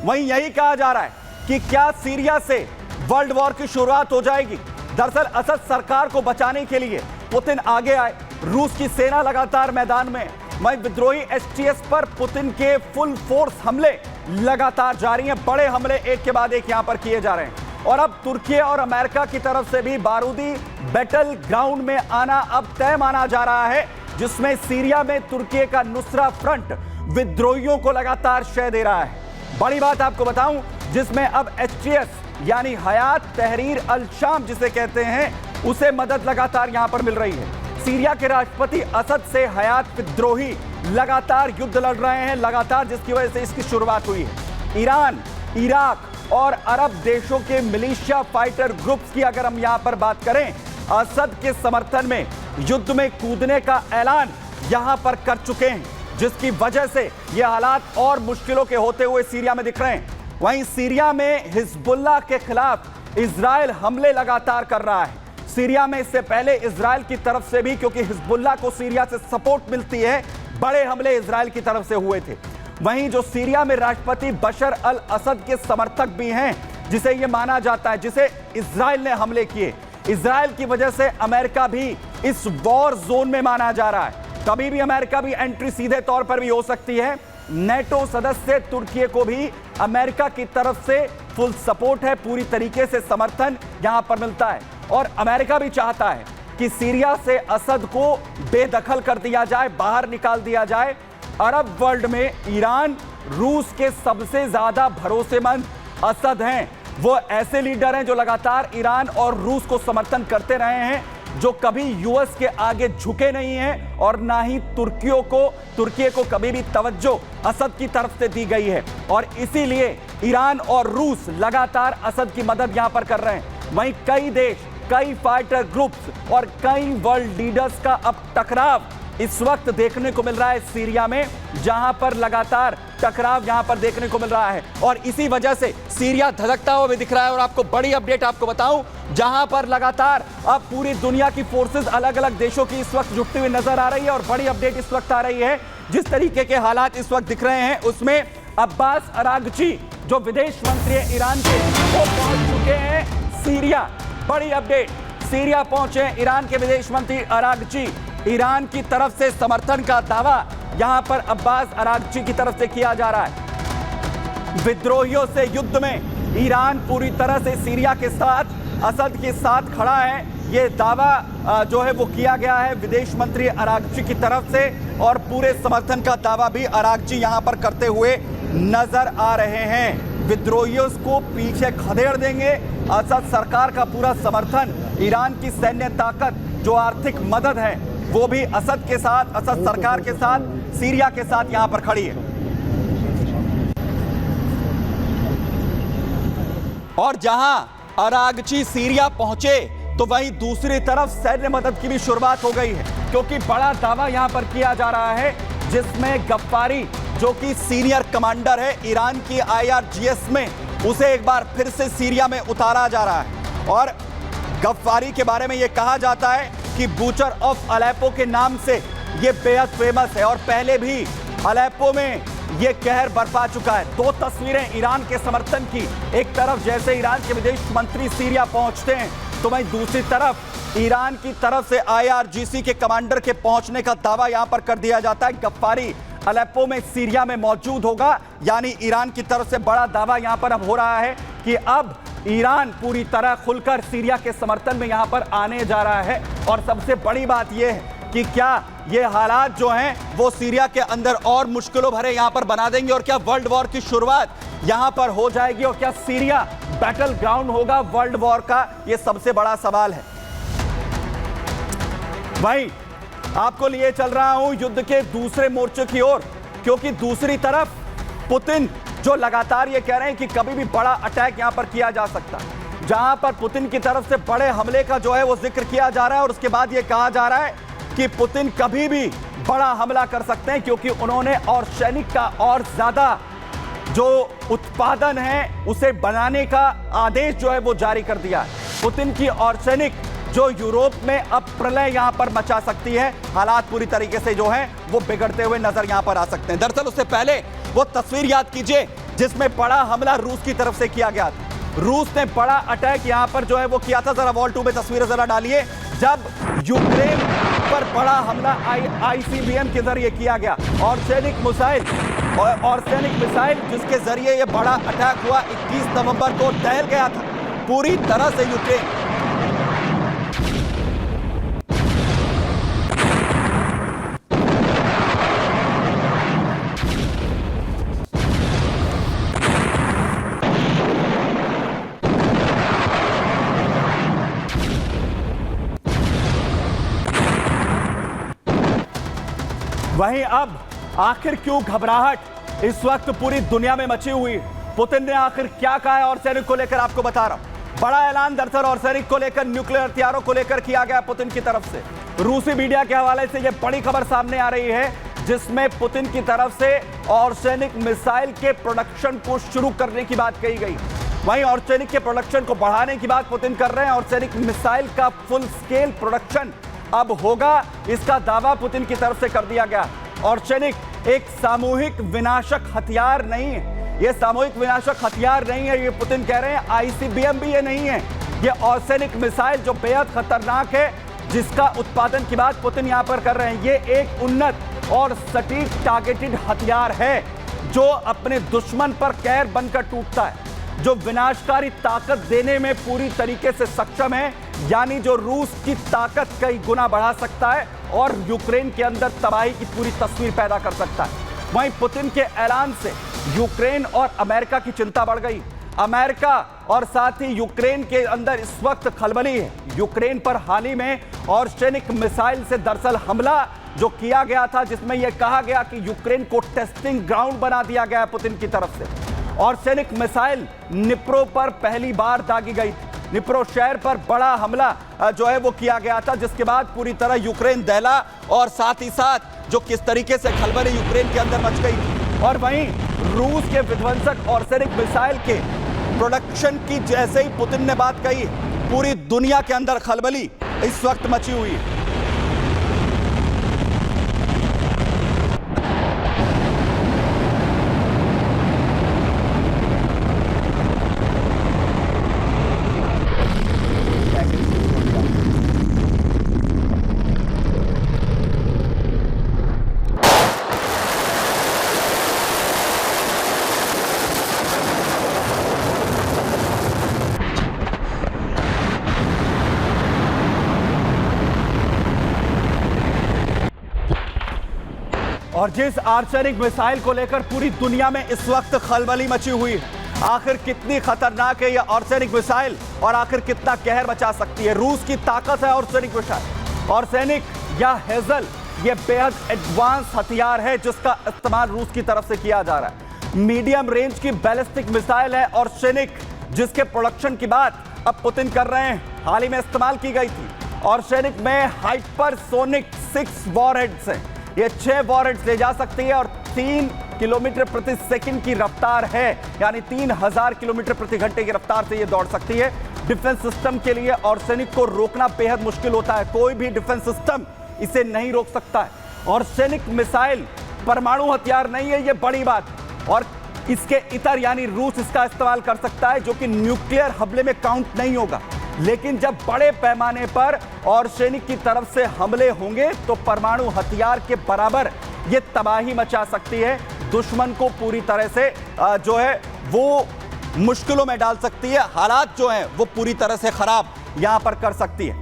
वहीं यही कहा जा रहा है कि क्या सीरिया से वर्ल्ड वॉर की शुरुआत हो जाएगी। दरअसल असद सरकार को बचाने के लिए पुतिन आगे आए, रूस की सेना लगातार मैदान में। वहीं विद्रोही एचटीएस पर पुतिन के फुल फोर्स हमले लगातार जारी हैं। बड़े हमले एक के बाद एक यहां पर किए जा रहे हैं और अब तुर्की और अमेरिका की तरफ से भी बारूदी बैटल ग्राउंड में आना अब तय माना जा रहा है, जिसमें सीरिया में तुर्की का नुसरा फ्रंट विद्रोहियों को लगातार शह दे रहा है। बड़ी बात आपको बताऊं, जिसमें अब एचटीएस यानी हयात तहरीर अल शाम जिसे कहते हैं, उसे मदद लगातार यहां पर मिल रही है। सीरिया के राष्ट्रपति असद से हयात विद्रोही लगातार युद्ध लड़ रहे हैं लगातार, जिसकी वजह से इसकी शुरुआत हुई है। ईरान, इराक और अरब देशों के मिलिशिया फाइटर ग्रुप्स की अगर हम यहां पर बात करें, असद के समर्थन में युद्ध में कूदने का ऐलान यहां पर कर चुके हैं, जिसकी वजह से यह हालात और मुश्किलों के होते हुए सीरिया में दिख रहे हैं। वहीं सीरिया में हिजबुल्लाह के खिलाफ इजराइल हमले लगातार कर रहा है। सीरिया में इससे पहले इजराइल की तरफ से भी, क्योंकि हिजबुल्लाह को सीरिया से सपोर्ट मिलती है, बड़े हमले इजराइल की तरफ से हुए थे। वहीं जो सीरिया में राष्ट्रपति बशर अल असद के समर्थक भी हैं, जिसे यह माना जाता है, जिसे इजराइल ने हमले किए, इजराइल की वजह से अमेरिका भी इस वॉर जोन में माना जा रहा है। कभी भी अमेरिका भी एंट्री सीधे तौर पर भी हो सकती है। नेटो सदस्य तुर्की को भी अमेरिका की तरफ से फुल सपोर्ट है, पूरी तरीके से समर्थन यहां पर मिलता है और अमेरिका भी चाहता है कि सीरिया से असद को बेदखल कर दिया जाए, बाहर निकाल दिया जाए। अरब वर्ल्ड में ईरान, रूस के सबसे ज्यादा भरोसेमंद असद हैं। वो ऐसे लीडर हैं जो लगातार ईरान और रूस को समर्थन करते रहे हैं, जो कभी यूएस के आगे झुके नहीं हैं और ना ही तुर्की को कभी भी तवज्जो असद की तरफ से दी गई है। और इसीलिए ईरान और रूस लगातार असद की मदद यहां पर कर रहे हैं। वहीं कई देश, कई फाइटर ग्रुप्स और कई वर्ल्ड लीडर्स का अब टकराव इस वक्त देखने को मिल रहा है सीरिया में, जहां पर लगातार टकराव यहां पर देखने को मिल रहा है और इसी वजह से सीरिया धधकता हुआ भी दिख रहा है। और आपको बड़ी अपडेट आपको बताऊं, जहां पर लगातार अब पूरी दुनिया की फोर्सेस अलग अलग देशों की इस वक्त जुटती हुई नजर आ रही है और बड़ी अपडेट इस वक्त आ रही है। जिस तरीके के हालात इस वक्त दिख रहे हैं, उसमें अब्बास अरागची जो विदेश मंत्री है ईरान के, वो पहुंच चुके हैं सीरिया। बड़ी अपडेट, सीरिया पहुंचे ईरान के विदेश मंत्री अरागची। ईरान की तरफ से समर्थन का दावा यहां पर अब्बास अरागची की तरफ से किया जा रहा है। विद्रोहियों से युद्ध में ईरान पूरी तरह से सीरिया के साथ, असद के साथ खड़ा है, ये दावा जो है वो किया गया है विदेश मंत्री अरागची की तरफ से और पूरे समर्थन का दावा भी अरागची यहां पर करते हुए नजर आ रहे हैं। विद्रोहियों को पीछे खदेड़ देंगे, असद सरकार का पूरा समर्थन, ईरान की सैन्य ताकत, जो आर्थिक मदद है, वो भी असद के साथ, असद सरकार के साथ, सीरिया के साथ यहां पर खड़ी है। और जहां अरागची सीरिया पहुंचे तो वहीं दूसरी तरफ सैन्य मदद की भी शुरुआत हो गई है, क्योंकि बड़ा दावा यहां पर किया जा रहा है, जिसमें गफ्फारी जो कि सीनियर कमांडर है ईरान की IRGS में, उसे एक बार फिर से सीरिया में उतारा जा रहा है। और गफ्फारी के बारे में यह कहा जाता है कि बूचर ऑफ अलेप्पो के नाम से ये बेहद फेमस है और पहले भी अलेप्पो में ये कहर बरपा चुका है। दो तस्वीरें ईरान के समर्थन की, एक तरफ जैसे ईरान के विदेश मंत्री सीरिया पहुंचते हैं, तो वहीं दूसरी तरफ ईरान की तरफ से IRGC के कमांडर के पहुंचने का दावा यहां पर कर दिया जाता है। गफ्फारी अलेप्पो में, सीरिया में मौजूद होगा, यानी ईरान की तरफ से बड़ा दावा यहां पर अब हो रहा है कि अब ईरान पूरी तरह खुलकर सीरिया के समर्थन में यहां पर आने जा रहा है। और सबसे बड़ी बात यह है कि क्या ये हालात जो हैं वो सीरिया के अंदर और मुश्किलों भरे यहां पर बना देंगे और क्या वर्ल्ड वॉर की शुरुआत यहां पर हो जाएगी और क्या सीरिया बैटल ग्राउंड होगा वर्ल्ड वॉर का, ये सबसे बड़ा सवाल है। वहीं आपको लिए चल रहा हूं युद्ध के दूसरे मोर्चे की ओर, क्योंकि दूसरी तरफ पुतिन जो लगातार ये कह रहे हैं कि कभी भी बड़ा अटैक यहां पर किया जा सकता है, जहां पर पुतिन की तरफ से बड़े हमले का जो है वो जिक्र किया जा रहा है और उसके बाद ये कहा जा रहा है कि पुतिन कभी भी बड़ा हमला कर सकते हैं, क्योंकि उन्होंने और सैनिक का और ज्यादा जो उत्पादन है उसे बनाने का आदेश जो है वो जारी कर दिया है। पुतिन की और सैनिक जो यूरोप में अब प्रलय यहां पर मचा सकती है, हालात पूरी तरीके से जो है वो बिगड़ते हुए नजर यहां पर आ सकते हैं। दरअसल उससे पहले वो तस्वीर याद कीजिए जिसमें बड़ा हमला रूस की तरफ से किया गया था। रूस ने बड़ा अटैक यहां पर जो है वो किया था। जरा वॉल 2 में तस्वीरें जरा डालिए, जब यूक्रेन पर बड़ा हमला आईसीबीएम के जरिए किया गया और सैनिक मिसाइल जिसके जरिए यह बड़ा अटैक हुआ 21 नवंबर को दहल गया था पूरी तरह से यूक्रेन। वहीं अब आखिर क्यों घबराहट इस वक्त पूरी दुनिया में मची हुई है? पुतिन ने आखिर क्या कहा है और सैनिक को लेकर आपको बता रहा हूं। बड़ा ऐलान दरअसल और सैनिक को लेकर, न्यूक्लियर हथियारों को लेकर किया गया पुतिन की तरफ से। रूसी मीडिया के हवाले से यह बड़ी खबर सामने आ रही है जिसमें पुतिन की तरफ से और सैनिक मिसाइल के प्रोडक्शन को शुरू करने की बात कही गई। वहीं और सैनिक के प्रोडक्शन को बढ़ाने की बात पुतिन कर रहे हैं और सैनिक मिसाइल का फुल स्केल प्रोडक्शन अब होगा, इसका दावा पुतिन की तरफ से कर दिया गया। और सैनिक एक सामूहिक विनाशक हथियार नहीं है, यह सामूहिक विनाशक हथियार नहीं है, ये पुतिन कह रहे हैं। आईसीबीएम भी ये नहीं है, ये ऑर्सेनिक मिसाइल जो बेहद खतरनाक है, जिसका उत्पादन की बात पुतिन यहां पर कर रहे हैं। ये एक उन्नत और सटीक टारगेटेड हथियार है जो अपने दुश्मन पर कहर बनकर टूटता है, जो विनाशकारी ताकत देने में पूरी तरीके से सक्षम है, यानी जो रूस की ताकत कई गुना बढ़ा सकता है और यूक्रेन के अंदर तबाही की पूरी तस्वीर पैदा कर सकता है। वहीं पुतिन के ऐलान से यूक्रेन और अमेरिका की चिंता बढ़ गई। अमेरिका और साथ ही यूक्रेन के अंदर इस वक्त खलबली है। यूक्रेन पर हाल ही में ऑर्सेनिक मिसाइल से दरअसल हमला जो किया गया था, जिसमें यह कहा गया कि यूक्रेन को टेस्टिंग ग्राउंड बना दिया गया पुतिन की तरफ से। ऑर्सेनिक मिसाइल निप्रो पर पहली बार दागी गई थी। निप्रो शहर पर बड़ा हमला जो है वो किया गया था, जिसके बाद पूरी तरह यूक्रेन दहला और साथ ही साथ जो किस तरीके से खलबली यूक्रेन के अंदर मच गई थी। और वहीं रूस के विध्वंसक ऑर्सेनिक मिसाइल के प्रोडक्शन की जैसे ही पुतिन ने बात कही, पूरी दुनिया के अंदर खलबली इस वक्त मची हुई है। और जिस आर्सेनिक मिसाइल को लेकर पूरी दुनिया में इस वक्त खलबली मची हुई है, आखिर कितनी खतरनाक है यह आर्सेनिक मिसाइल और आखिर कितना कहर मचा सकती है। रूस की ताकत है आर्सेनिक मिसाइल। आर्सेनिक या हेजल यह बेहद एडवांस हथियार है जिसका इस्तेमाल रूस की तरफ से किया जा रहा है। मीडियम रेंज की बैलिस्टिक मिसाइल है आर्सेनिक, जिसके प्रोडक्शन की बात अब पुतिन कर रहे हैं। हाल ही में इस्तेमाल की गई थी। आर्सेनिक में हाइपरसोनिक 6 वॉरहेड्स हैं। ये 6 वॉरहेड्स ले जा सकती है और 3 किलोमीटर प्रति सेकंड की रफ्तार है, यानी 3000 किलोमीटर प्रति घंटे की रफ्तार से ये दौड़ सकती है। डिफेंस सिस्टम के लिए आर्सेनिक को रोकना बेहद मुश्किल होता है, कोई भी डिफेंस सिस्टम इसे नहीं रोक सकता है। आर्सेनिक मिसाइल परमाणु हथियार नहीं है, ये बड़ी बात। और इसके इतर यानी रूस इसका इस्तेमाल कर सकता है, जो कि न्यूक्लियर हमले में काउंट नहीं होगा। लेकिन जब बड़े पैमाने पर आर्सेनिक की तरफ से हमले होंगे तो परमाणु हथियार के बराबर यह तबाही मचा सकती है, दुश्मन को पूरी तरह से जो है वो मुश्किलों में डाल सकती है, हालात जो हैं वो पूरी तरह से खराब यहां पर कर सकती है।